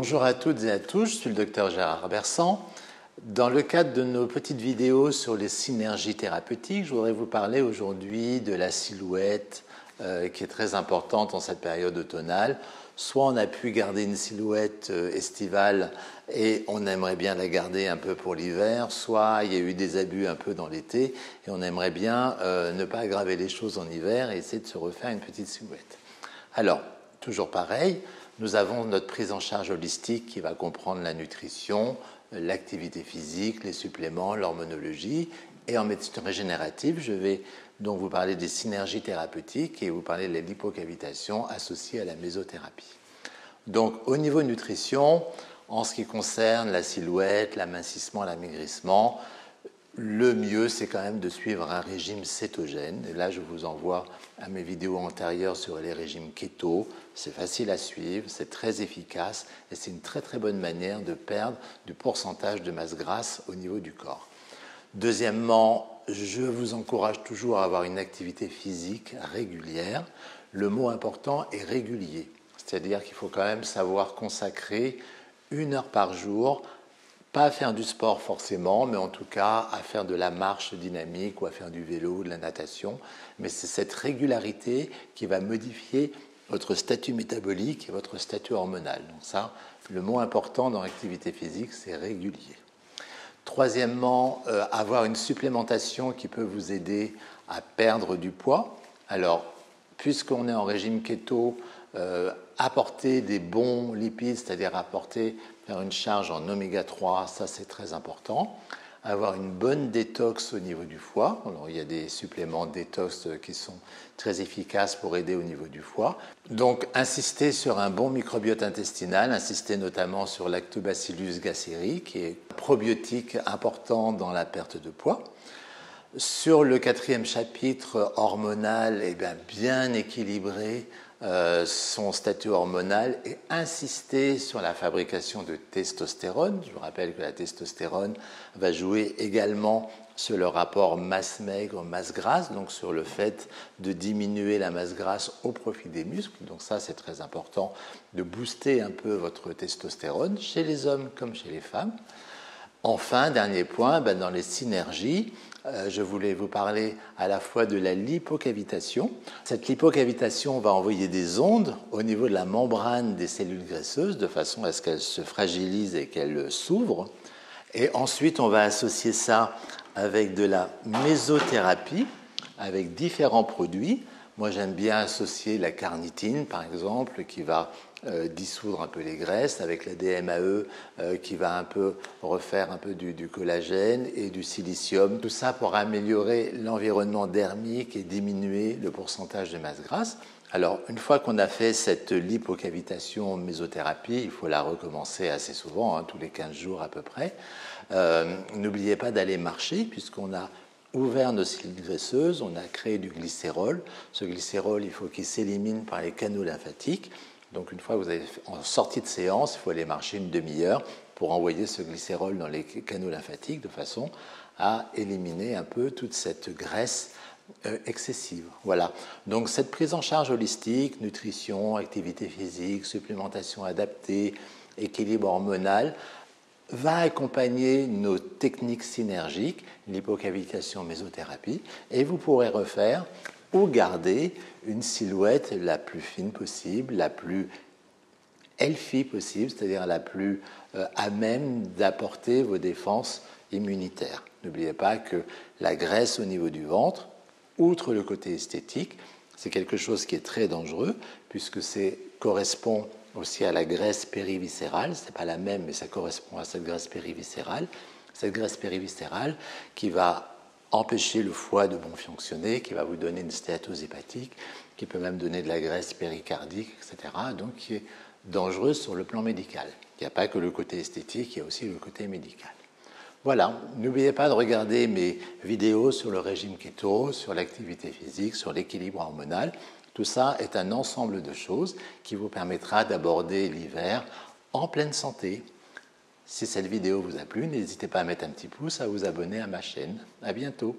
Bonjour à toutes et à tous, je suis le docteur Gérard Bersan. Dans le cadre de nos petites vidéos sur les synergies thérapeutiques, je voudrais vous parler aujourd'hui de la silhouette qui est très importante en cette période automnale. Soit on a pu garder une silhouette estivale et on aimerait bien la garder un peu pour l'hiver, soit il y a eu des abus un peu dans l'été et on aimerait bien ne pas aggraver les choses en hiver et essayer de se refaire une petite silhouette. Alors, toujours pareil, nous avons notre prise en charge holistique qui va comprendre la nutrition, l'activité physique, les suppléments, l'hormonologie. Et en médecine régénérative, je vais donc vous parler des synergies thérapeutiques et vous parler de la lipocavitation associée à la mésothérapie. Donc au niveau nutrition, en ce qui concerne la silhouette, l'amincissement, l'amaigrissement, le mieux, c'est quand même de suivre un régime cétogène. Et là, je vous envoie à mes vidéos antérieures sur les régimes keto. C'est facile à suivre, c'est très efficace et c'est une très très bonne manière de perdre du pourcentage de masse grasse au niveau du corps. Deuxièmement, je vous encourage toujours à avoir une activité physique régulière. Le mot important est régulier, c'est-à-dire qu'il faut quand même savoir consacrer 1 heure par jour. Pas à faire du sport forcément, mais en tout cas à faire de la marche dynamique ou à faire du vélo, de la natation. Mais c'est cette régularité qui va modifier votre statut métabolique et votre statut hormonal. Donc ça, le mot important dans l'activité physique, c'est régulier. Troisièmement, avoir une supplémentation qui peut vous aider à perdre du poids. Alors, puisqu'on est en régime keto, apporter des bons lipides, c'est-à-dire faire une charge en oméga 3, ça c'est très important. Avoir une bonne détox au niveau du foie. Alors, il y a des suppléments détox qui sont très efficaces pour aider au niveau du foie. Donc, insister sur un bon microbiote intestinal, insister notamment sur Lactobacillus gasseri, qui est un probiotique important dans la perte de poids. Sur le 4e chapitre hormonal, bien équilibré son statut hormonal et insister sur la fabrication de testostérone. Je vous rappelle que la testostérone va jouer également sur le rapport masse maigre, masse grasse, donc sur le fait de diminuer la masse grasse au profit des muscles. Donc ça, c'est très important de booster un peu votre testostérone chez les hommes comme chez les femmes. Enfin, dernier point, dans les synergies, je voulais vous parler à la fois de la lipocavitation. Cette lipocavitation va envoyer des ondes au niveau de la membrane des cellules graisseuses de façon à ce qu'elles se fragilisent et qu'elles s'ouvrent. Et ensuite, on va associer ça avec de la mésothérapie, avec différents produits. Moi, j'aime bien associer la carnitine, par exemple, qui va dissoudre un peu les graisses, avec la DMAE qui va un peu refaire un peu du collagène et du silicium. Tout ça pour améliorer l'environnement dermique et diminuer le pourcentage de masse grasse. Alors, une fois qu'on a fait cette lipocavitation mésothérapie, il faut la recommencer assez souvent, tous les 15 jours à peu près. N'oubliez pas d'aller marcher, puisqu'on a ouvert nos cellules graisseuses, on a créé du glycérol. Ce glycérol, il faut qu'il s'élimine par les canaux lymphatiques. Donc une fois que vous avez en sortie de séance, il faut aller marcher une demi-heure pour envoyer ce glycérol dans les canaux lymphatiques de façon à éliminer un peu toute cette graisse excessive. Voilà. Donc cette prise en charge holistique, nutrition, activité physique, supplémentation adaptée, équilibre hormonal, va accompagner nos techniques synergiques, l'hypocavitation mésothérapie, et vous pourrez refaire ou garder une silhouette la plus fine possible, la plus healthy possible, c'est-à-dire la plus à même d'apporter vos défenses immunitaires. N'oubliez pas que la graisse au niveau du ventre, outre le côté esthétique, c'est quelque chose qui est très dangereux puisque ça correspond aussi à la graisse périviscérale, ce n'est pas la même, mais ça correspond à cette graisse périviscérale qui va empêcher le foie de bon fonctionner, qui va vous donner une stéatose hépatique, qui peut même donner de la graisse péricardique, etc. Donc qui est dangereuse sur le plan médical. Il n'y a pas que le côté esthétique, il y a aussi le côté médical. Voilà, n'oubliez pas de regarder mes vidéos sur le régime keto, sur l'activité physique, sur l'équilibre hormonal. Tout ça est un ensemble de choses qui vous permettra d'aborder l'hiver en pleine santé. Si cette vidéo vous a plu, n'hésitez pas à mettre un petit pouce, à vous abonner à ma chaîne. À bientôt.